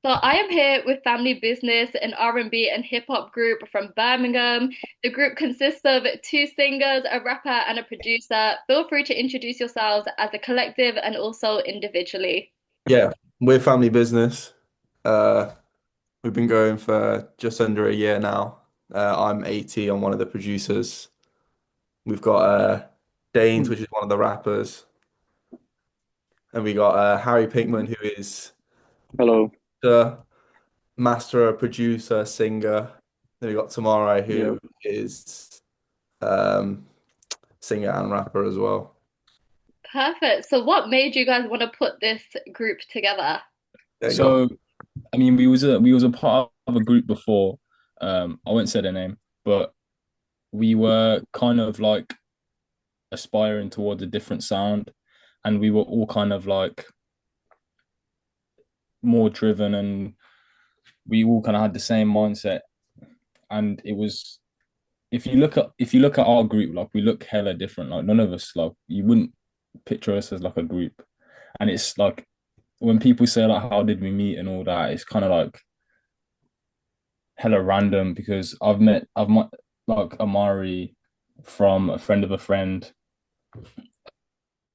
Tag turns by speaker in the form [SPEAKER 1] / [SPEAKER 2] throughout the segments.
[SPEAKER 1] So I am here with Family Business, an R&B and hip hop group from Birmingham. The group consists of two singers, a rapper, and a producer. Feel free to introduce yourselves as a collective and also individually.
[SPEAKER 2] Yeah, we're family business. Uh, we've been going for just under a year now. I'm 80. I'm one of the producers. We've got Danes, which is one of the rappers, and we got Harry Pinkman, who is
[SPEAKER 3] Hello.
[SPEAKER 2] the master, producer, singer. Then we got Tamara,
[SPEAKER 3] Yeah.
[SPEAKER 2] who is um, singer and rapper as well.
[SPEAKER 1] Perfect. So what made you guys want to put this group together?
[SPEAKER 2] There you go.
[SPEAKER 3] So, I mean, we was a part of a group before. I won't say their name, but we were kind of like aspiring towards a different sound, and we were all kind of like more driven, and we all kind of had the same mindset. And it was, if you look at our group, like we look hella different. Like none of us, like you wouldn't picture us as like a group. And it's like when people say like, how did we meet and all that, it's kind of like hella random because I've met like Amari from a friend of a friend.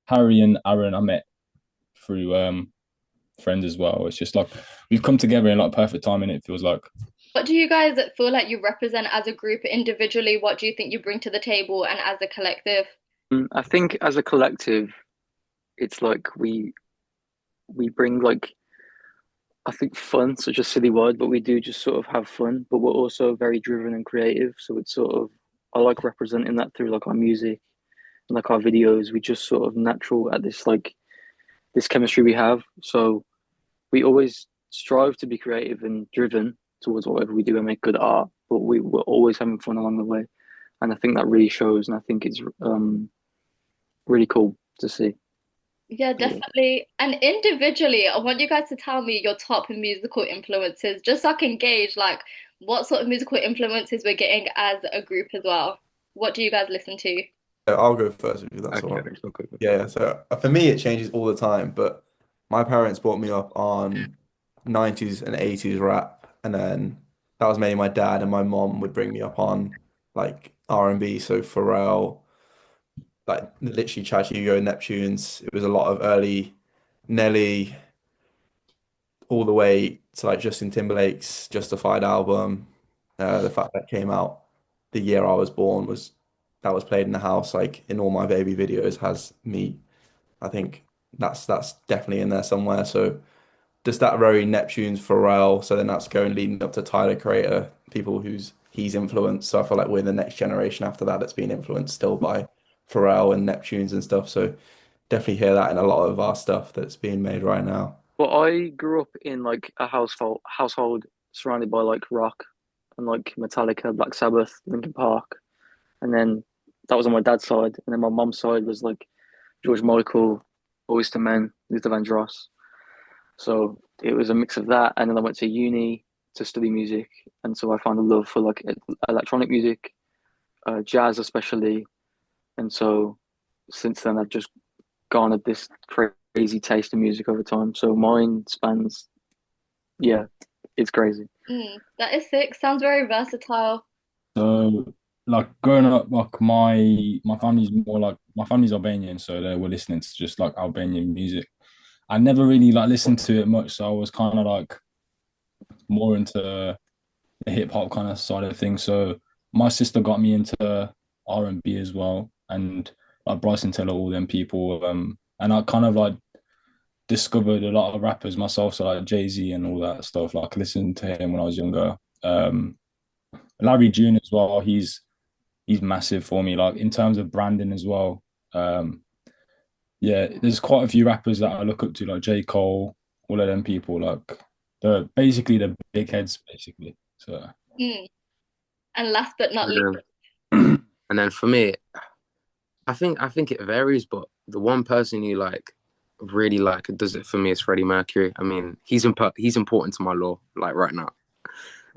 [SPEAKER 3] Harry and Aaron I met through friends as well. It's just like we've come together in like perfect timing, it feels like.
[SPEAKER 1] What do you guys feel like you represent as a group individually? What do you think you bring to the table and as a collective?
[SPEAKER 4] I think as a collective, it's like we bring like I think fun, such a silly word, but we do just sort of have fun, but we're also very driven and creative. So it's sort of I like representing that through like our music and like our videos. We just sort of natural at this like this chemistry we have. So we always strive to be creative and driven towards whatever we do and make good art, but we're always having fun along the way. And I think that really shows, and I think it's really cool to see.
[SPEAKER 1] Yeah,
[SPEAKER 4] Yeah.
[SPEAKER 1] definitely. And individually, I want you guys to tell me your top musical influences, just so I can gauge like what sort of musical influences we're getting as a group as well. What do you guys listen to?
[SPEAKER 2] I'll go first if that's all
[SPEAKER 4] Okay,
[SPEAKER 2] right.
[SPEAKER 4] okay, okay.
[SPEAKER 2] Yeah, so for me it changes all the time, but my parents brought me up on 90s and 80s rap, and then that was mainly my dad, and my mom would bring me up on like R&B, so Pharrell, like literally Chad Hugo, Neptunes. It was a lot of early Nelly, all the way to like Justin Timberlake's Justified album. The fact that came out the year I was born was that was played in the house, like in all my baby videos has me. I think that's definitely in there somewhere. So just that very Neptune's Pharrell. So then that's going leading up to Tyler Creator, people who's he's influenced. So I feel like we're the next generation after that that's been influenced still by Pharrell and Neptune's and stuff. So definitely hear that in a lot of our stuff that's being made right now.
[SPEAKER 4] Well, I grew up in like a household surrounded by like rock and like Metallica, Black Sabbath, Linkin Park, and then that was on my dad's side, and then my mum's side was like George Michael, Boyz II Men, Luther Vandross. So it was a mix of that, and then I went to uni to study music, and so I found a love for like electronic music, jazz especially, and so since then I've just garnered this crazy taste in music over time. So mine spans, yeah, it's crazy.
[SPEAKER 1] That is sick. Sounds very versatile.
[SPEAKER 3] So like growing up, like my family's Albanian, so they were listening to just like Albanian music. I never really like listened to it much, so I was kind of like more into the hip hop kind of side of things. So my sister got me into R&B as well, and like Bryson Tiller, all them people. And I kind of like discovered a lot of rappers myself, so like Jay-Z and all that stuff. Like I listened to him when I was younger. Larry June as well. He's massive for me. Like in terms of branding as well. Yeah, there's quite a few rappers that I look up to, like J. Cole, all of them people. Like they're basically the big heads, basically. So.
[SPEAKER 1] Mm. And last but not
[SPEAKER 5] And
[SPEAKER 1] least,
[SPEAKER 5] and then for me, I think it varies, but the one person you like really like does it for me is Freddie Mercury. I mean, he's important to my law, like right now.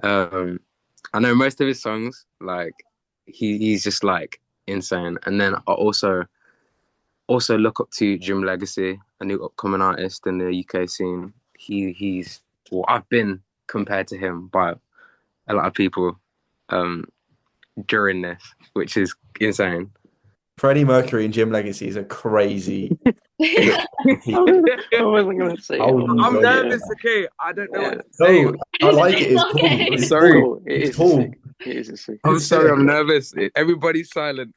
[SPEAKER 5] Um, I know most of his songs, like he's just like insane. And then I also look up to Jim Legacy, a new upcoming artist in the UK scene. He's well, I've been compared to him by a lot of people um during this, which is insane.
[SPEAKER 2] Freddie Mercury and Jim Legacy is a crazy.
[SPEAKER 4] I wasn't gonna say it.
[SPEAKER 5] I'm
[SPEAKER 4] Yeah,
[SPEAKER 5] nervous, okay? I don't know
[SPEAKER 4] yeah.
[SPEAKER 5] what to say.
[SPEAKER 2] No, I like it.
[SPEAKER 1] It's
[SPEAKER 2] It's cool.
[SPEAKER 1] okay.
[SPEAKER 5] I'm
[SPEAKER 2] It's
[SPEAKER 4] It's
[SPEAKER 5] sorry.
[SPEAKER 2] cool.
[SPEAKER 4] cool. It
[SPEAKER 2] It's
[SPEAKER 4] is a sick.
[SPEAKER 2] cool.
[SPEAKER 4] It is a sick.
[SPEAKER 5] I'm
[SPEAKER 2] It's
[SPEAKER 5] sorry,
[SPEAKER 2] sick.
[SPEAKER 5] I'm nervous. Everybody's silent.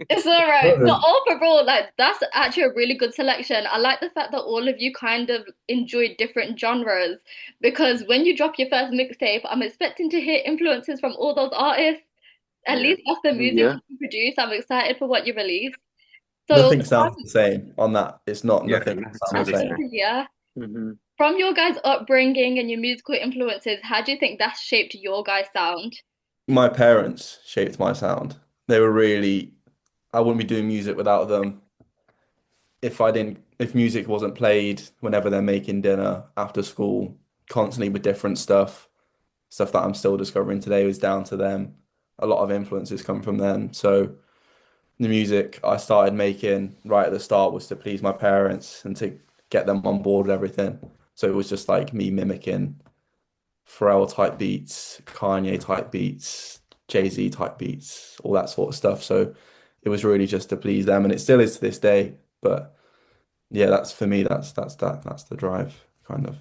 [SPEAKER 1] It's all right. But
[SPEAKER 2] No,
[SPEAKER 1] overall, like that's actually a really good selection. I like the fact that all of you kind of enjoy different genres because when you drop your first mixtape, I'm expecting to hear influences from all those artists. At
[SPEAKER 5] Yeah.
[SPEAKER 1] least that's the music
[SPEAKER 4] Yeah.
[SPEAKER 1] you produce. I'm excited for what you release. So
[SPEAKER 2] nothing sounds the same on that. It's not.
[SPEAKER 5] Yeah,
[SPEAKER 2] Nothing
[SPEAKER 5] nothing
[SPEAKER 2] sounds
[SPEAKER 1] that's
[SPEAKER 5] sounds
[SPEAKER 2] the
[SPEAKER 5] the
[SPEAKER 1] good
[SPEAKER 2] same.
[SPEAKER 5] same.
[SPEAKER 1] to hear.
[SPEAKER 4] Hmm.
[SPEAKER 1] From your guys' upbringing and your musical influences, how do you think that's shaped your guys' sound?
[SPEAKER 2] My parents shaped my sound. They were really. I wouldn't be doing music without them. If music wasn't played whenever they're making dinner after school, constantly with different stuff that I'm still discovering today was down to them. A lot of influences come from them. So the music I started making right at the start was to please my parents and to get them on board with everything. So it was just like me mimicking Pharrell type beats, Kanye type beats, Jay-Z type beats, all that sort of stuff. So it was really just to please them, and it still is to this day. But yeah, that's for me. That's the drive, kind of.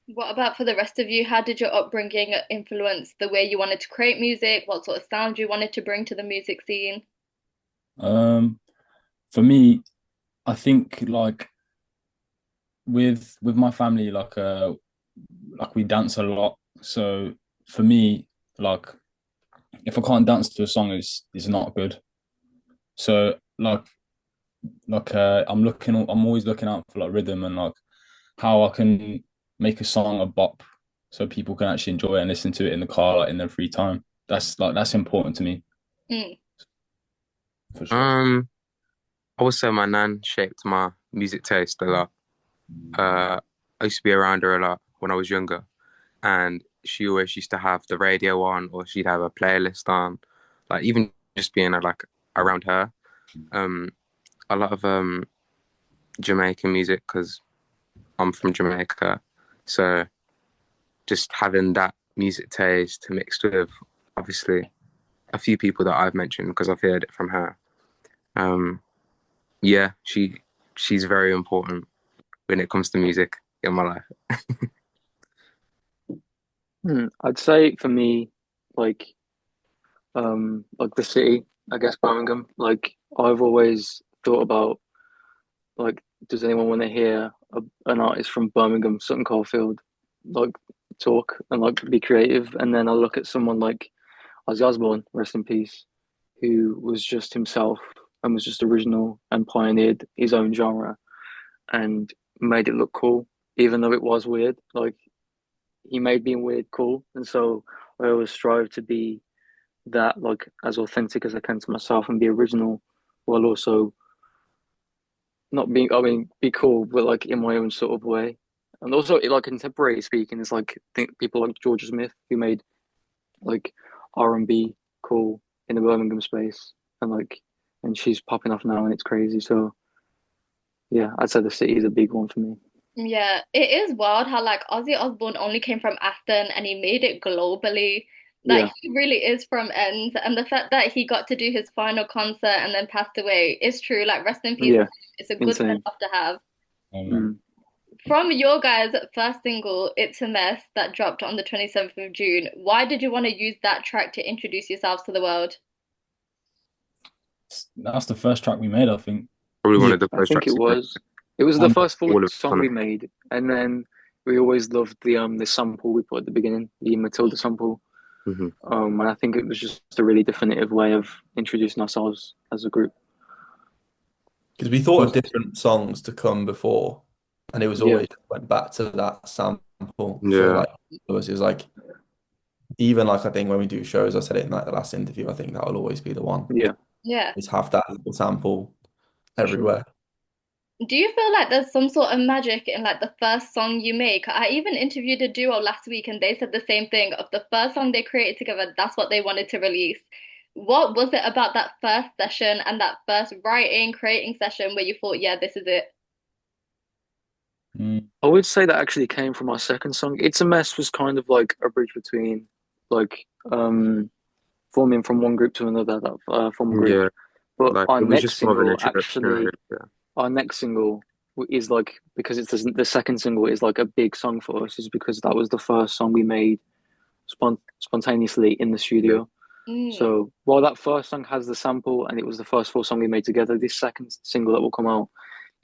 [SPEAKER 1] What about for the rest of you? How did your upbringing influence the way you wanted to create music? What sort of sound you wanted to bring to the music scene?
[SPEAKER 3] Um, for me, I think like with my family, like we dance a lot. So for me, like if I can't dance to a song, it's not good. So I'm always looking out for like rhythm and like how I can make a song a bop so people can actually enjoy it and listen to it in the car, like in their free time. That's important to me
[SPEAKER 1] Mm.
[SPEAKER 3] for sure.
[SPEAKER 5] Also my nan shaped my music taste a lot. I used to be around her a lot when I was younger, and she always used to have the radio on, or she'd have a playlist on. Like even just being like around her, um, a lot of Jamaican music because I'm from Jamaica, so just having that music taste mixed with obviously a few people that I've mentioned because I've heard it from her. Um, yeah, she's very important when it comes to music in my life.
[SPEAKER 4] I'd say for me, like like the city, I guess Birmingham. Like I've always thought about like, does anyone want to hear an artist from Birmingham, Sutton Coldfield, like talk and like be creative? And then I look at someone like Ozzy Osbourne, rest in peace, who was just himself and was just original and pioneered his own genre and made it look cool, even though it was weird. Like he made being weird cool, and so I always strive to be that, like as authentic as I can to myself and be original, while also not being, I mean, be cool, but like in my own sort of way. And also, like contemporary speaking, it's like think people like Georgia Smith who made like R&B cool in the Birmingham space, and like, and she's popping off now, and it's crazy. So yeah, I'd say the city is a big one for me.
[SPEAKER 1] Yeah, it is wild how like Ozzy Osbourne only came from Aston and he made it globally. Like
[SPEAKER 4] Yeah,
[SPEAKER 1] he really is from ends, and the fact that he got to do his final concert and then passed away is true. Like rest in peace.
[SPEAKER 4] yeah,
[SPEAKER 1] It's a good send
[SPEAKER 4] insane.
[SPEAKER 1] off to have.
[SPEAKER 3] Um,
[SPEAKER 4] Mm.
[SPEAKER 1] From your guys' first single, It's a Mess, that dropped on the 27th of June, why did you want to use that track to introduce yourselves to the world?
[SPEAKER 3] that's the first track we made, I think.
[SPEAKER 5] Probably one
[SPEAKER 2] Yeah,
[SPEAKER 5] of the
[SPEAKER 4] I
[SPEAKER 5] first
[SPEAKER 4] think
[SPEAKER 5] tracks
[SPEAKER 4] it
[SPEAKER 5] you made.
[SPEAKER 4] was. It was the
[SPEAKER 3] And
[SPEAKER 4] first full
[SPEAKER 5] All of
[SPEAKER 4] song
[SPEAKER 5] kind
[SPEAKER 4] we
[SPEAKER 5] of.
[SPEAKER 4] made, and then we always loved the sample we put at the beginning, the Matilda sample.
[SPEAKER 5] Mhm.
[SPEAKER 4] And I think it was just a really definitive way of introducing ourselves as a group.
[SPEAKER 2] because we thought of
[SPEAKER 3] was
[SPEAKER 2] different songs to come before, and it was
[SPEAKER 4] Yeah,
[SPEAKER 2] always went back to that sample for
[SPEAKER 5] Yeah.
[SPEAKER 2] like it was like even like I think when we do shows, I said it in like the last interview. I think that will always be the one.
[SPEAKER 4] yeah,
[SPEAKER 1] Yeah.
[SPEAKER 2] Is have that little sample
[SPEAKER 4] for sure.
[SPEAKER 2] everywhere.
[SPEAKER 1] Do you feel like there's some sort of magic in like the first song you make? I even interviewed a duo last week and they said the same thing of the first song they created together, that's what they wanted to release. What was it about that first session and that first writing, creating session where you thought, yeah, this is it?
[SPEAKER 4] I would say that actually came from our second song. It's a Mess was kind of like a bridge between like forming from one group to another, that former group.
[SPEAKER 5] Yeah,
[SPEAKER 4] But
[SPEAKER 5] like
[SPEAKER 4] our
[SPEAKER 5] it was
[SPEAKER 4] next
[SPEAKER 5] just more of an
[SPEAKER 4] single
[SPEAKER 5] intro.
[SPEAKER 4] actually, our next single is like, because it's the second single is like a big song for us, is because that was the first song we made spontaneously in the
[SPEAKER 5] Yeah,
[SPEAKER 4] studio.
[SPEAKER 1] Mm.
[SPEAKER 4] So while that first song has the sample and it was the first full song we made together, this second single that will come out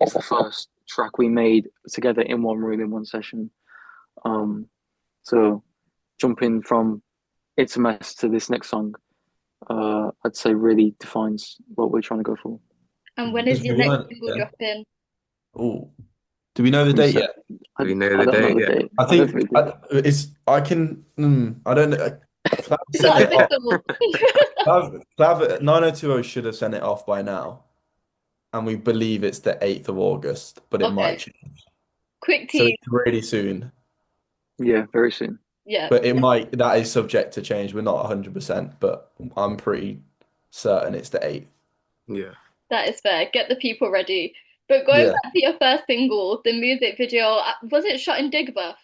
[SPEAKER 4] is the first track we made together in one room in one session. Um, so jumping from It's a Mess to this next song, I'd say really defines what we're trying to go for.
[SPEAKER 1] And when
[SPEAKER 2] Because
[SPEAKER 1] is
[SPEAKER 2] we
[SPEAKER 1] your next
[SPEAKER 2] weren't.
[SPEAKER 1] single
[SPEAKER 2] Yeah.
[SPEAKER 1] dropping?
[SPEAKER 2] Oh, do we know the
[SPEAKER 4] We
[SPEAKER 2] date
[SPEAKER 4] said,
[SPEAKER 2] yet?
[SPEAKER 4] I,
[SPEAKER 5] do we know
[SPEAKER 4] I
[SPEAKER 5] the
[SPEAKER 4] don't know
[SPEAKER 5] date
[SPEAKER 4] the
[SPEAKER 5] yet?
[SPEAKER 4] date.
[SPEAKER 2] I
[SPEAKER 4] I don't think
[SPEAKER 2] think
[SPEAKER 4] we did.
[SPEAKER 2] it's. I can. I don't know. Clav
[SPEAKER 1] It's
[SPEAKER 2] sent
[SPEAKER 1] not
[SPEAKER 2] it off.
[SPEAKER 1] official.
[SPEAKER 2] Clav 9020 should have sent it off by now, and we believe it's the 8th of August, but it might
[SPEAKER 1] Okay,
[SPEAKER 2] change.
[SPEAKER 1] quick
[SPEAKER 2] So
[SPEAKER 1] tease.
[SPEAKER 2] it's really soon,
[SPEAKER 4] Yeah, very soon.
[SPEAKER 1] Yeah,
[SPEAKER 2] but it might. That is subject to change. We're not 100%, but I'm pretty certain it's the 8th.
[SPEAKER 5] Yeah.
[SPEAKER 1] that is fair. Get the people ready. But going
[SPEAKER 2] Yeah.
[SPEAKER 1] back to your first single, the music video, was it shot in Digbeth?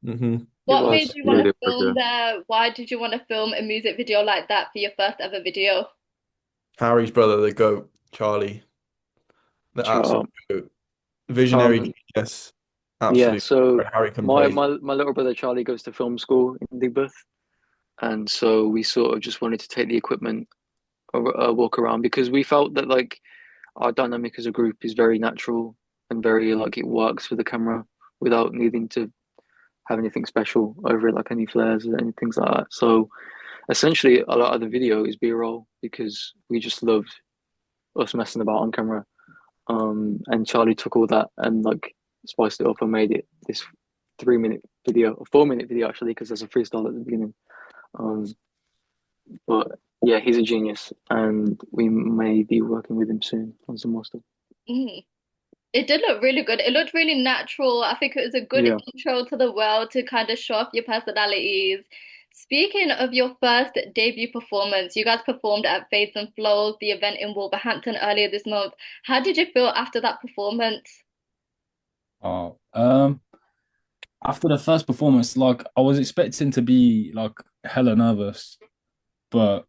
[SPEAKER 2] hmm
[SPEAKER 4] It
[SPEAKER 1] What made
[SPEAKER 4] was,
[SPEAKER 1] you want
[SPEAKER 4] yeah.
[SPEAKER 1] to
[SPEAKER 5] Really
[SPEAKER 1] film
[SPEAKER 5] good.
[SPEAKER 1] there? Why did you want to film a music video like that for your first ever video?
[SPEAKER 2] Harry's brother, the goat, Charlie, the absolute
[SPEAKER 4] Char
[SPEAKER 2] goat. Visionary
[SPEAKER 4] Charles,
[SPEAKER 2] genius.
[SPEAKER 4] yeah.
[SPEAKER 2] Absolute.
[SPEAKER 4] So
[SPEAKER 2] Harry can
[SPEAKER 4] my,
[SPEAKER 2] praise.
[SPEAKER 4] my my little brother Charlie goes to film school in Digbeth, and so we sort of just wanted to take the equipment a walk around because we felt that like our dynamic as a group is very natural and very like it works with the camera without needing to have anything special over it, like any flares or any things like that. So essentially, a lot of the video is B-roll because we just loved us messing about on camera. And Charlie took all that and like spiced it up and made it this 3 minute video, a 4 minute video actually, because there's a freestyle at the beginning. Um, but yeah, he's a genius, and we may be working with him soon on some more stuff.
[SPEAKER 1] Mm. It did look really good. It looked really natural. I think it was a good
[SPEAKER 4] Yeah.
[SPEAKER 1] intro to the world to kind of show off your personalities. Speaking of your first debut performance, you guys performed at Fades and Flows, the event in Wolverhampton earlier this month. How did you feel after that performance?
[SPEAKER 3] Oh, after the first performance, like I was expecting to be like hella nervous, but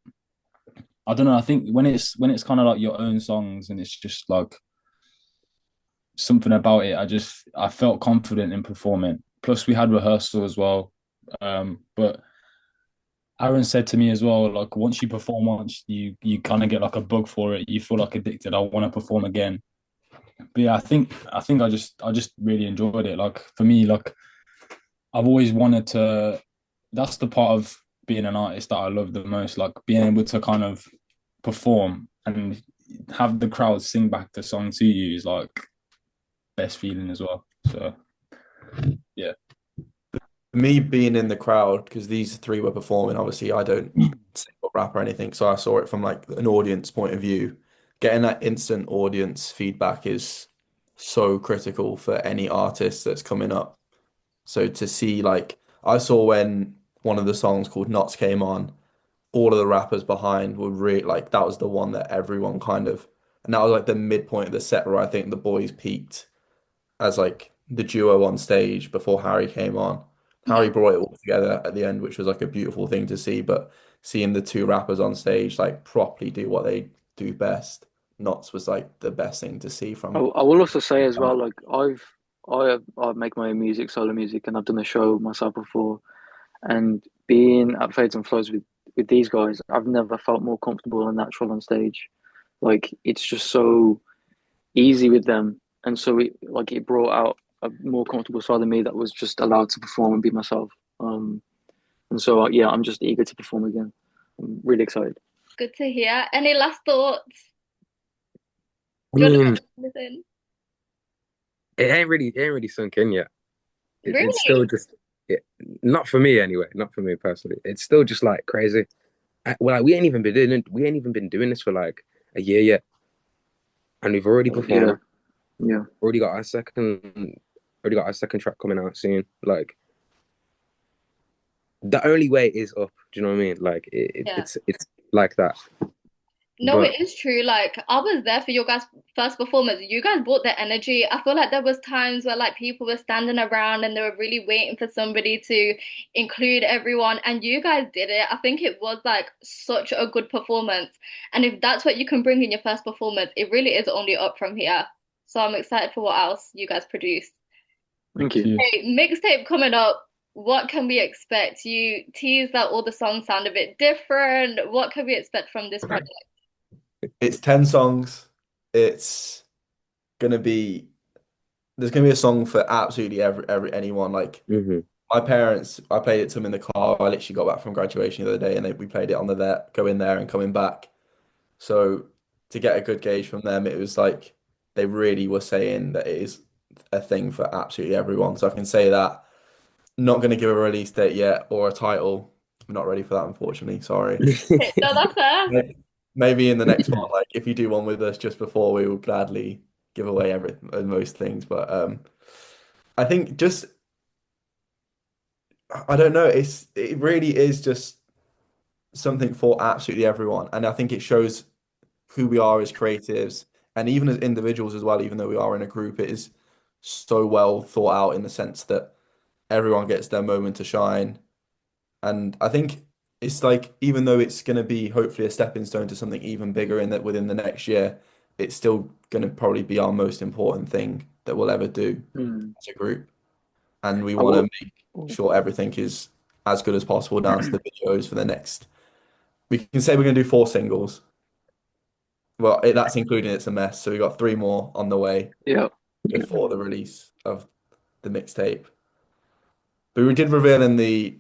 [SPEAKER 3] I don't know. I think when it's kind of like your own songs and it's just like something about it, I felt confident in performing. Plus, we had rehearsal as well. But Aaron said to me as well, like once you perform once, you kind of get like a bug for it. You feel like addicted. I want to perform again. But yeah, I think I just really enjoyed it. Like for me, like I've always wanted to. That's the part of being an artist that I love the most. Like being able to kind of perform and have the crowd sing back the song to you is like best feeling as well. So yeah.
[SPEAKER 2] Me being in the crowd, because these three were performing, obviously I don't sing or rap or anything, so I saw it from like an audience point of view. Getting that instant audience feedback is so critical for any artist that's coming up. So to see like I saw when one of the songs called Knots came on, all of the rappers behind were really like that was the one that everyone kind of, and that was like the midpoint of the set where I think the boys peaked as like the duo on stage before Harry came on.
[SPEAKER 1] Mhm.
[SPEAKER 2] Harry brought it all together at the end, which was like a beautiful thing to see. But seeing the two rappers on stage like properly do what they do best, Knots was like the best thing to see from.
[SPEAKER 4] I will also say as well, like I make my own music, solo music, and I've done a show myself before. And being at Fades and Flows with these guys, I've never felt more comfortable and natural on stage. Like it's just so easy with them, and so it brought out a more comfortable side of me that was just allowed to perform and be myself. And so yeah, I'm just eager to perform again. I'm really excited.
[SPEAKER 1] Good to hear. Any last thoughts?
[SPEAKER 5] I
[SPEAKER 1] Do you
[SPEAKER 5] mean,
[SPEAKER 1] want to listen?
[SPEAKER 5] it ain't really sunk in yet. It's still
[SPEAKER 1] Really?
[SPEAKER 5] just it, not for me anyway. Not for me personally. It's still just like crazy. Well, like, we ain't even been doing this for like a year yet, and we've already
[SPEAKER 4] Yeah,
[SPEAKER 5] performed.
[SPEAKER 4] yeah.
[SPEAKER 5] Already got our second, already got our second track coming out soon. Like the only way is up. Do you know what I mean? Like
[SPEAKER 1] Yeah.
[SPEAKER 5] it's like that.
[SPEAKER 1] No,
[SPEAKER 5] But
[SPEAKER 1] it is true. Like I was there for your guys' first performance. You guys brought the energy. I feel like there was times where like people were standing around and they were really waiting for somebody to include everyone, and you guys did it. I think it was like such a good performance. And if that's what you can bring in your first performance, it really is only up from here. So I'm excited for what else you guys produce.
[SPEAKER 4] Thank
[SPEAKER 3] Thank
[SPEAKER 4] you.
[SPEAKER 3] you.
[SPEAKER 1] Hey, mixtape coming up. What can we expect? You tease that all the songs sound a bit different. What can we expect from this project?
[SPEAKER 2] It's 10 songs. It's gonna be there's gonna be a song for absolutely every anyone. Like
[SPEAKER 5] mhm.
[SPEAKER 2] my parents, I played it to them in the car. I literally got back from graduation the other day, and we played it on the there, going there and coming back. So to get a good gauge from them, it was like they really were saying that it is a thing for absolutely everyone. So I can say that. Not going to give a release date yet or a title. I'm not ready for that, unfortunately. Sorry.
[SPEAKER 1] No, that's fair.
[SPEAKER 2] Maybe in the next one, like if you do one with us just before, we will gladly give away everything, most things. But I think just I don't know. It really is just something for absolutely everyone, and I think it shows who we are as creatives and even as individuals as well. Even though we are in a group, it is so well thought out in the sense that everyone gets their moment to shine. And I think it's like, even though it's going to be hopefully a stepping stone to something even bigger in that within the next year, it's still going to probably be our most important thing that we'll ever do
[SPEAKER 4] Mm.
[SPEAKER 2] as a group. And we
[SPEAKER 4] I
[SPEAKER 2] want to
[SPEAKER 4] will.
[SPEAKER 2] make sure everything is as good as possible down to the videos for the next. We can say we're going to do 4 singles. Well, that's including It's a Mess. So we got 3 more on the way
[SPEAKER 4] Yeah.
[SPEAKER 2] before the release of the mixtape. But we did reveal in the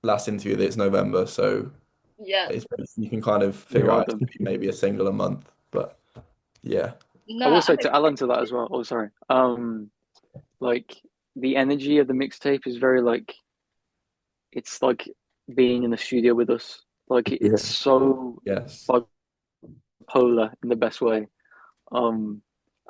[SPEAKER 2] last interview that it's November, so
[SPEAKER 1] Yeah.
[SPEAKER 2] you can kind of
[SPEAKER 4] You're
[SPEAKER 2] figure
[SPEAKER 4] right
[SPEAKER 2] out it's
[SPEAKER 4] then.
[SPEAKER 2] gonna be maybe a single a month, but yeah,
[SPEAKER 4] I
[SPEAKER 1] No,
[SPEAKER 4] will say to add on to that as well. Oh, sorry. Like the energy of the mixtape is very like it's like being in the studio with us. Like
[SPEAKER 5] Yeah.
[SPEAKER 4] it's so
[SPEAKER 2] yes,
[SPEAKER 4] bipolar in the best way. Um,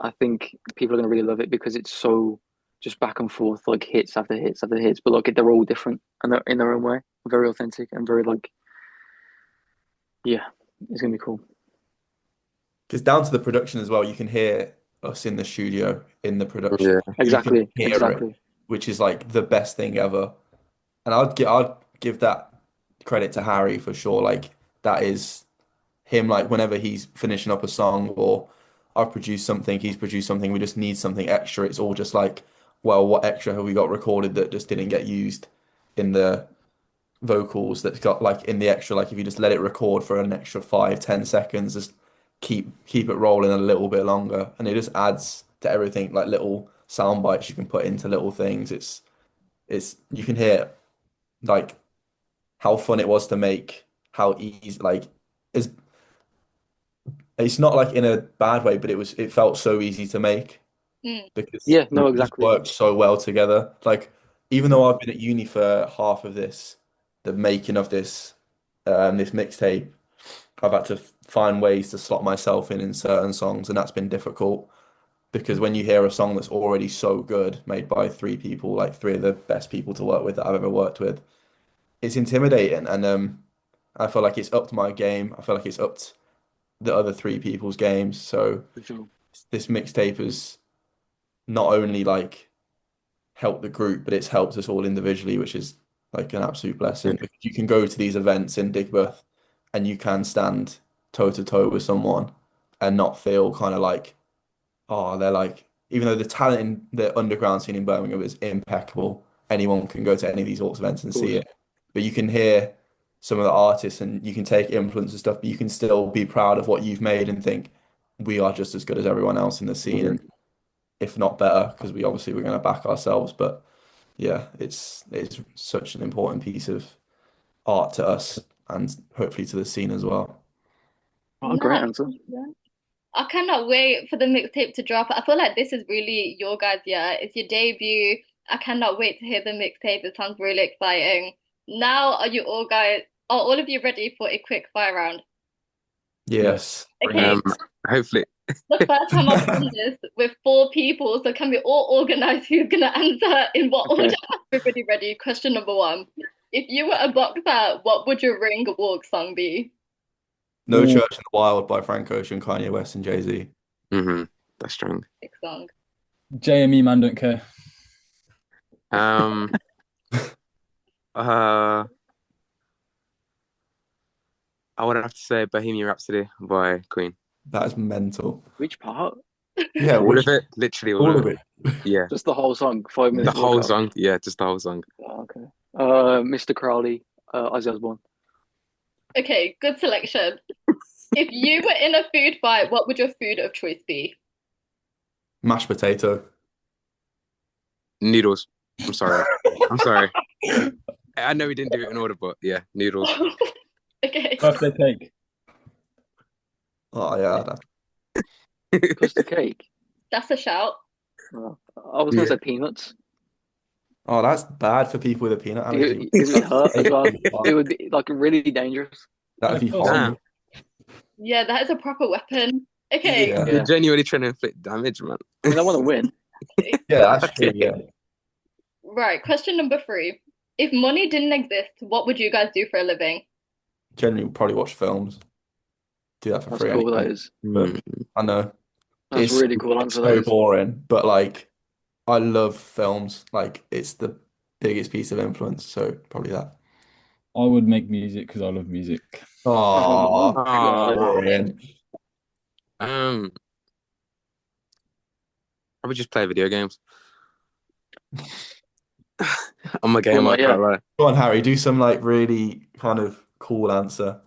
[SPEAKER 4] I think people are gonna really love it because it's so just back and forth, like hits after hits after hits. But like they're all different and they're in their own way, very authentic and very like yeah, it's gonna be cool.
[SPEAKER 2] because down to the production as well, you can hear us in the studio in the production.
[SPEAKER 5] Yeah.
[SPEAKER 2] You can
[SPEAKER 4] Exactly,
[SPEAKER 2] hear it,
[SPEAKER 4] exactly.
[SPEAKER 2] which is like the best thing ever. And I'd give that credit to Harry for sure. Like that is him. Like whenever he's finishing up a song or I've produced something, he's produced something. We just need something extra. It's all just like, well, what extra have we got recorded that just didn't get used in the vocals that's got like in the extra, like if you just let it record for an extra 5, 10 seconds, just keep it rolling a little bit longer, and it just adds to everything, like little sound bites you can put into little things. It's you can hear like how fun it was to make, how easy like it's it's not like in a bad way, but it felt so easy to make
[SPEAKER 1] mm,
[SPEAKER 2] because
[SPEAKER 4] Yeah, no,
[SPEAKER 2] we just
[SPEAKER 4] exactly.
[SPEAKER 2] worked so well together. Like even though I've been at uni for half of this, the making of this mixtape, I've had to find ways to slot myself in certain songs, and that's been difficult because when you hear a song that's already so good, made by 3 people, like 3 of the best people to work with that I've ever worked with, it's intimidating, and I feel like it's upped my game. I feel like it's upped the other 3 people's games. So
[SPEAKER 4] For sure.
[SPEAKER 2] this mixtape has not only like helped the group, but it's helped us all individually, which is like an absolute blessing. Because you can go to these events in Digbeth and you can stand toe to toe with someone and not feel kind of like, oh, they're like, even though the talent in the underground scene in Birmingham is impeccable, anyone can go to any of these orcs events and
[SPEAKER 4] Of
[SPEAKER 2] see
[SPEAKER 4] course.
[SPEAKER 2] it. But you can hear some of the artists and you can take influence and stuff, but you can still be proud of what you've made and think we are just as good as everyone else in the scene,
[SPEAKER 5] Yeah.
[SPEAKER 2] and if not better, because we're going to back ourselves. But yeah, it's such an important piece of art to us and hopefully to the scene as well.
[SPEAKER 4] Oh,
[SPEAKER 1] no,
[SPEAKER 4] great answer.
[SPEAKER 1] I cannot wait for the mixtape to drop. I feel like this is really your guys' year. It's your debut. I cannot wait to hear the mixtape. It sounds really exciting. Now, are all of you ready for a quick fire round?
[SPEAKER 3] Yes.
[SPEAKER 2] Yes. Bring
[SPEAKER 1] Okay,
[SPEAKER 2] it.
[SPEAKER 5] Hopefully.
[SPEAKER 1] the first time I've done this with 4 people, so can we all organize who's gonna answer in what order?
[SPEAKER 4] Okay.
[SPEAKER 1] Everybody ready? Question number one. If you were a boxer, what would your ring walk song be?
[SPEAKER 2] No
[SPEAKER 3] Ooh.
[SPEAKER 2] Church in the Wild by Frank Ocean, Kanye West, and Jay-Z.
[SPEAKER 5] That's strong.
[SPEAKER 1] Big song.
[SPEAKER 3] JME man don't care.
[SPEAKER 5] Um, uh, I would have to say Bohemian Rhapsody by Queen.
[SPEAKER 2] That is mental.
[SPEAKER 4] Which part?
[SPEAKER 2] Yeah,
[SPEAKER 5] All of it, literally all
[SPEAKER 2] all
[SPEAKER 5] of
[SPEAKER 2] of
[SPEAKER 5] it.
[SPEAKER 2] it.
[SPEAKER 5] Yeah,
[SPEAKER 4] Just the whole song, 5 minute
[SPEAKER 5] the whole
[SPEAKER 4] workout.
[SPEAKER 5] song. Yeah, just the whole song.
[SPEAKER 4] Oh, okay. Mr. Crowley, Ozzy Osbourne.
[SPEAKER 1] Okay, good selection. If you were in a food fight, what would your food of choice be?
[SPEAKER 2] Mashed potato.
[SPEAKER 5] Noodles. I'm sorry. I'm sorry. I know we didn't do it in order, but yeah, noodles.
[SPEAKER 1] Okay.
[SPEAKER 3] Birthday cake.
[SPEAKER 2] Oh yeah,
[SPEAKER 4] Custard cake.
[SPEAKER 1] That's a shout.
[SPEAKER 4] I was gonna say peanuts.
[SPEAKER 2] oh, that's bad for people with a peanut allergy.
[SPEAKER 4] It would hurt as well. It
[SPEAKER 2] That'd
[SPEAKER 4] would be like really dangerous.
[SPEAKER 2] be
[SPEAKER 3] Yeah, of course.
[SPEAKER 2] horrible.
[SPEAKER 1] Yeah, that is a proper weapon. Okay.
[SPEAKER 2] Yeah.
[SPEAKER 5] You're genuinely trying to inflict damage, man.
[SPEAKER 4] I mean, I want to win.
[SPEAKER 2] Yeah, that's true.
[SPEAKER 5] Okay.
[SPEAKER 2] Yeah.
[SPEAKER 1] Right, question number 3. If money didn't exist, what would you guys do for a living?
[SPEAKER 2] Generally, probably watch films. Do that for
[SPEAKER 4] That's
[SPEAKER 2] free
[SPEAKER 4] cool. That
[SPEAKER 2] anyway.
[SPEAKER 4] is.
[SPEAKER 2] But I know
[SPEAKER 4] That's
[SPEAKER 2] it's
[SPEAKER 4] really cool
[SPEAKER 2] it's
[SPEAKER 4] answer. That
[SPEAKER 2] so
[SPEAKER 4] is.
[SPEAKER 2] boring, but like I love films. Like it's the biggest piece of influence. So probably that.
[SPEAKER 3] I would make music because I love music.
[SPEAKER 2] Oh,
[SPEAKER 4] God.
[SPEAKER 2] boring.
[SPEAKER 5] Um, I would just play video games. I'm a gamer,
[SPEAKER 4] Well,
[SPEAKER 5] I can't lie.
[SPEAKER 2] Go on, Harry. Do some like really kind of cool answer.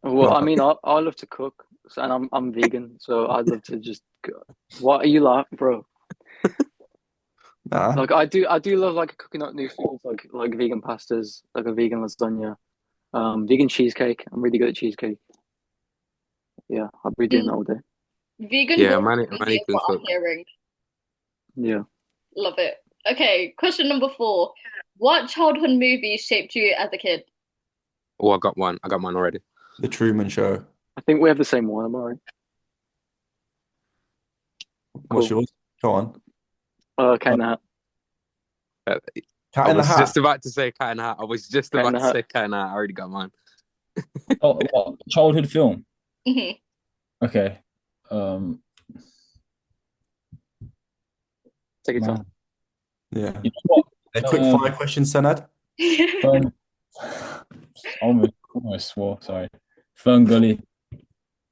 [SPEAKER 4] Well,
[SPEAKER 2] Go
[SPEAKER 4] I
[SPEAKER 2] on.
[SPEAKER 4] mean, I love to cook, and I'm vegan, so I'd love to just. What are you laughing, bro?
[SPEAKER 2] Nah.
[SPEAKER 4] Like I do love like cooking up new foods, like vegan pastas, like a vegan lasagna, vegan cheesecake. I'm really good at cheesecake. Yeah, I'll be doing that all day.
[SPEAKER 1] Vegan
[SPEAKER 5] Yeah,
[SPEAKER 1] goes
[SPEAKER 5] man,
[SPEAKER 1] crazy is
[SPEAKER 5] can
[SPEAKER 1] what I'm
[SPEAKER 5] cook.
[SPEAKER 1] hearing.
[SPEAKER 4] Yeah.
[SPEAKER 1] Love it. Okay, question number 4. What childhood movie shaped you as a kid?
[SPEAKER 5] Oh, I got one. I got mine already.
[SPEAKER 2] The Truman Show.
[SPEAKER 4] I think we have the same one. Am I right?
[SPEAKER 2] What's
[SPEAKER 4] Cool.
[SPEAKER 2] yours? Go on.
[SPEAKER 4] Cat in the Hat.
[SPEAKER 2] Cat
[SPEAKER 5] I
[SPEAKER 2] in the
[SPEAKER 5] was
[SPEAKER 2] Hat.
[SPEAKER 5] just about to say Cat in the Hat. I was just
[SPEAKER 4] Cat in
[SPEAKER 5] about
[SPEAKER 4] the
[SPEAKER 5] to
[SPEAKER 4] Hat.
[SPEAKER 5] say Cat in the Hat. I already got mine.
[SPEAKER 3] Oh, what? Childhood film.
[SPEAKER 1] hmm
[SPEAKER 3] Okay.
[SPEAKER 4] Take your
[SPEAKER 3] Man.
[SPEAKER 4] time.
[SPEAKER 2] Yeah.
[SPEAKER 3] You know what?
[SPEAKER 2] A quick 5 questions, Senad.
[SPEAKER 3] Fern... almost swore. Sorry. Fern Gully,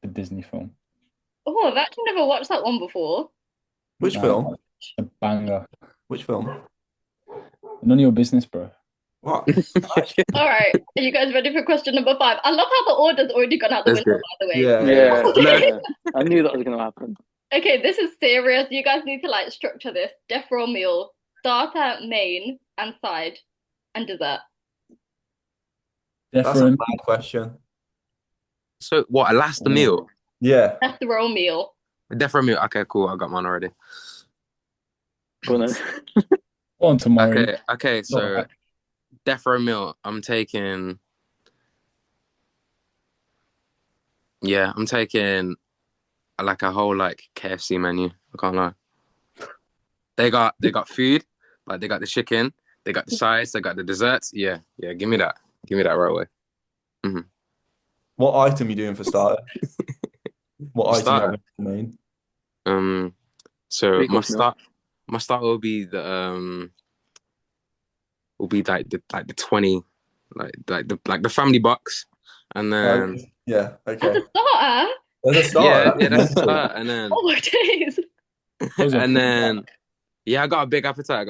[SPEAKER 3] the Disney film.
[SPEAKER 1] Oh, I've actually never watched that one before.
[SPEAKER 2] Which
[SPEAKER 3] Man,
[SPEAKER 2] film?
[SPEAKER 3] a banger.
[SPEAKER 2] Which film?
[SPEAKER 3] None of your business, bro.
[SPEAKER 2] What?
[SPEAKER 1] All right, are you guys ready for question number 5? I love how the order's already gone out the
[SPEAKER 5] Let's
[SPEAKER 1] window,
[SPEAKER 5] go.
[SPEAKER 1] by the way.
[SPEAKER 2] Yeah.
[SPEAKER 4] Yeah,
[SPEAKER 5] Look.
[SPEAKER 4] yeah. I knew that was gonna happen.
[SPEAKER 1] Okay, this is serious. You guys need to like structure this. Death row meal, starter, main, and side, and dessert.
[SPEAKER 2] That's a
[SPEAKER 3] Different.
[SPEAKER 2] bad question.
[SPEAKER 5] So what? A last meal?
[SPEAKER 2] Yeah.
[SPEAKER 1] Death row meal.
[SPEAKER 5] Death row meal. Okay, cool. I got mine already.
[SPEAKER 4] Go on then.
[SPEAKER 3] On tomorrow.
[SPEAKER 5] Okay. So death row meal. I'm taking. Yeah, I'm taking like a whole like KFC menu. I can't lie. They got food, like they got the chicken, they got the sides, they got the desserts. Yeah. Give me that. Give me that right away.
[SPEAKER 2] What item you doing for starter? What item
[SPEAKER 5] Starter?
[SPEAKER 2] are you main?
[SPEAKER 5] So
[SPEAKER 4] Three
[SPEAKER 5] my
[SPEAKER 4] course meal.
[SPEAKER 5] start will be like the 20, like the family box, and then
[SPEAKER 2] Yeah.
[SPEAKER 1] As
[SPEAKER 2] Okay.
[SPEAKER 1] a starter?
[SPEAKER 2] There's a starter.
[SPEAKER 5] yeah, that's the
[SPEAKER 2] mental.
[SPEAKER 5] start, and then
[SPEAKER 1] Oh my days.
[SPEAKER 3] Those are
[SPEAKER 5] and
[SPEAKER 3] pretty
[SPEAKER 5] then yeah, I got a big appetite.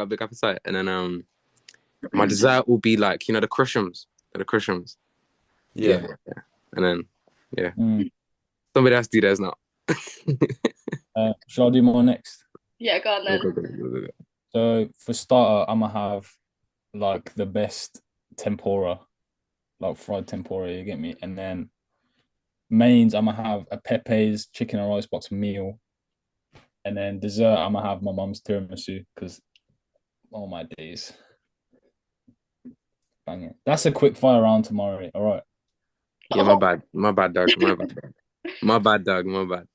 [SPEAKER 5] And then my dessert will be like the crushums,
[SPEAKER 2] Yeah.
[SPEAKER 5] and then
[SPEAKER 3] Mm.
[SPEAKER 5] somebody else do theirs now.
[SPEAKER 3] Shall I do more next?
[SPEAKER 1] Yeah, go on then.
[SPEAKER 3] So for starter, I'm gonna have like the best tempura, like fried tempura. You get me? And then mains, I'm gonna have a Pepe's chicken and rice box meal. And then dessert, I'm gonna have my mum's tiramisu because, oh my days, bang it. That's a quick fire round tomorrow. All right.
[SPEAKER 5] Yeah, my bad, dog, my bad, dog, my bad.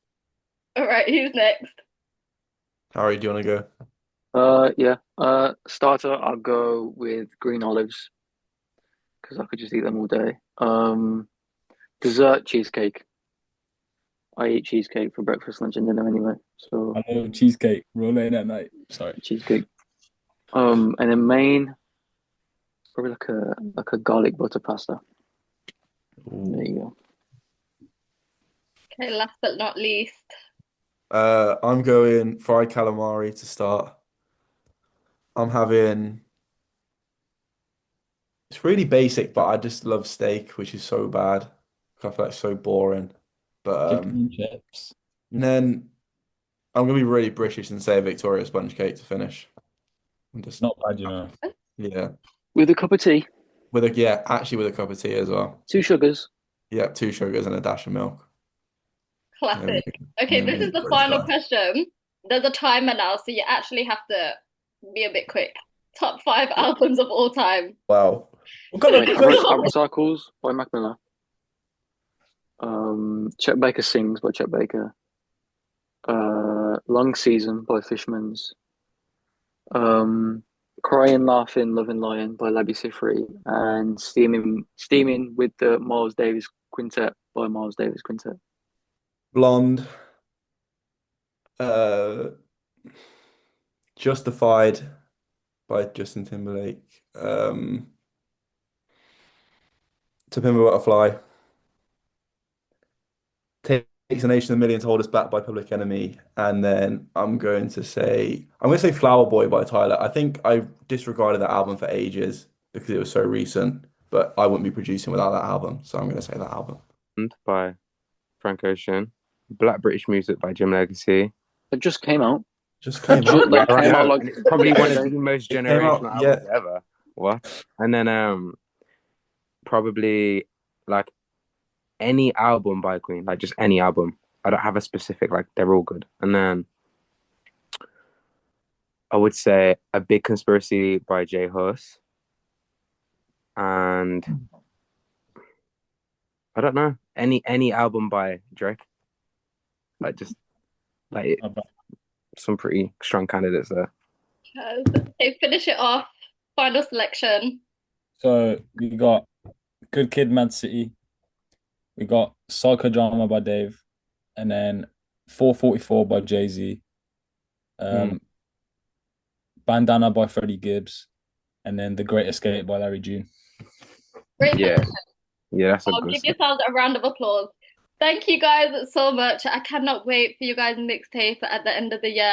[SPEAKER 1] All right, who's next?
[SPEAKER 2] Harry, do you want to go?
[SPEAKER 4] Yeah. Starter, I'll go with green olives because I could just eat them all day. Dessert cheesecake. I eat cheesecake for breakfast, lunch, and dinner anyway. So
[SPEAKER 3] I love cheesecake. We're all late at night. Sorry.
[SPEAKER 4] cheesecake. And then main, probably like a garlic butter pasta. There you go.
[SPEAKER 1] Okay, last but not least.
[SPEAKER 2] I'm going fried calamari to start. I'm having it's really basic, but I just love steak, which is so bad. I feel like it's so boring. But
[SPEAKER 3] Chicken and chips.
[SPEAKER 2] and then I'm gonna be really British and say a Victoria sponge cake to finish. I'm just
[SPEAKER 3] Not bad, you know.
[SPEAKER 2] yeah.
[SPEAKER 4] With a cup of tea,
[SPEAKER 2] Actually with a cup of tea as well.
[SPEAKER 4] 2 sugars.
[SPEAKER 2] Yeah, 2 sugars and a dash of milk.
[SPEAKER 1] Classic.
[SPEAKER 2] Yeah,
[SPEAKER 1] Okay,
[SPEAKER 2] yeah,
[SPEAKER 1] this is the
[SPEAKER 2] British
[SPEAKER 1] final
[SPEAKER 2] guy.
[SPEAKER 1] question. There's a timer now, so you actually have to be a bit quick. Top 5 albums of all time.
[SPEAKER 2] Wow. What kind of
[SPEAKER 4] Abra Circles by Mac Miller. Chet Baker Sings by Chet Baker. Long Season by Fishmans. Crying, Laughing, Loving Lion by Labi Siffre. And Steaming with the Miles Davis Quintet by Miles Davis Quintet.
[SPEAKER 2] Blonde? Uh, Justified by Justin Timberlake. To Pimp a Butterfly. Takes a Nation of Millions to Hold Us Back by Public Enemy. And then I'm going to say Flower Boy by Tyler. I think I disregarded that album for ages because it was so recent, but I wouldn't be producing without that album. So I'm going to say that album.
[SPEAKER 5] By Frank Ocean. Black British Music by Jim Legacy.
[SPEAKER 4] It just came out.
[SPEAKER 2] Just came out.
[SPEAKER 4] Like,
[SPEAKER 5] I
[SPEAKER 4] came out
[SPEAKER 5] know,
[SPEAKER 4] like
[SPEAKER 5] and it's probably one of the most
[SPEAKER 2] It came out,
[SPEAKER 5] generational
[SPEAKER 2] yeah.
[SPEAKER 5] albums ever. What? And then probably like any album by Queen, like just any album. I don't have a specific, like they're all good. And then I would say A Big Conspiracy by J Hus. And I don't know, any album by Drake. Like just like
[SPEAKER 3] Not bad.
[SPEAKER 5] some pretty strong candidates there.
[SPEAKER 1] Okay, finish it off. Final selection.
[SPEAKER 3] So we got Good Kid, Mad City. We got Psychodrama by Dave, and then 444 by Jay-Z. Bandana by Freddie Gibbs, and then The Great Escape by Larry June.
[SPEAKER 1] Great
[SPEAKER 5] Yeah.
[SPEAKER 1] selection.
[SPEAKER 5] Yeah, that's a
[SPEAKER 1] I'll
[SPEAKER 5] good
[SPEAKER 1] give
[SPEAKER 5] stuff.
[SPEAKER 1] yourselves a round of applause. Thank you guys so much. I cannot wait for you guys' mixtape at the end of the year.